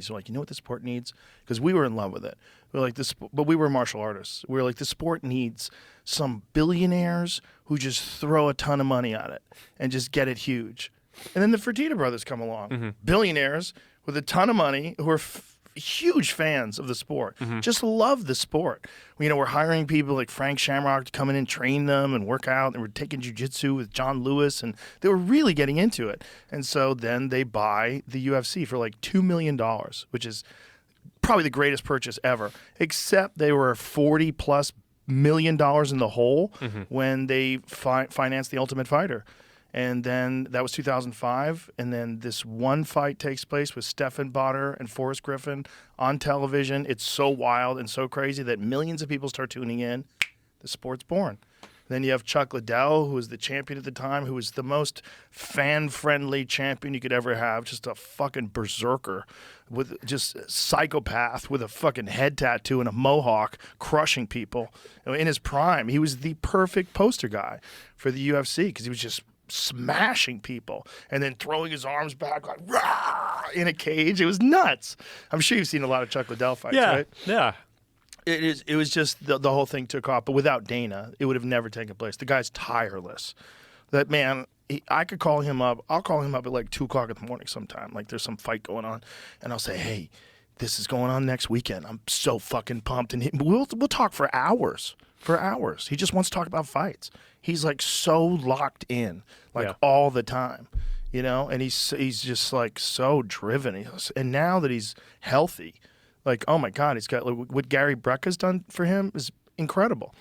So like, you know what the sport needs? Because we were in love with it. We were like this, but we were martial artists. We were like, the sport needs some billionaires who just throw a ton of money at it and just get it huge. And then the Fertitta brothers come along, billionaires with a ton of money who are huge fans of the sport, just love the sport. You know, we're hiring people like Frank Shamrock to come in and train them and work out, and we're taking jiu-jitsu with John Lewis, and they were really getting into it. And so then they buy the UFC for like $2 million, which is probably the greatest purchase ever, except they were $40+ million in the hole when they financed the Ultimate Fighter. And then that was 2005, and then this one fight takes place with Stephan Bonnar and Forrest Griffin on television. It's so wild and so crazy that millions of people start tuning in. The sport's born. Then you have Chuck Liddell, who was the champion at the time, who was the most fan-friendly champion you could ever have, just a fucking berserker, with just a psychopath with a fucking head tattoo and a mohawk, crushing people. In his prime, he was the perfect poster guy for the UFC because he was just smashing people and then throwing his arms back like rah, in a cage. It was nuts. I'm sure you've seen a lot of Chuck Liddell fights, right? Yeah. It was just the whole thing took off, but without Dana, it would have never taken place. The guy's tireless. That man, I could call him up. I'll call him up at like 2 o'clock in the morning sometime. Like there's some fight going on, and I'll say, hey, this is going on next weekend. I'm so fucking pumped, and we'll talk for hours. He just wants to talk about fights. He's like so locked in, like all the time, you know. And he's just like so driven. And now that he's healthy, like oh my God, he's got like, what Gary Brecka's done for him is incredible.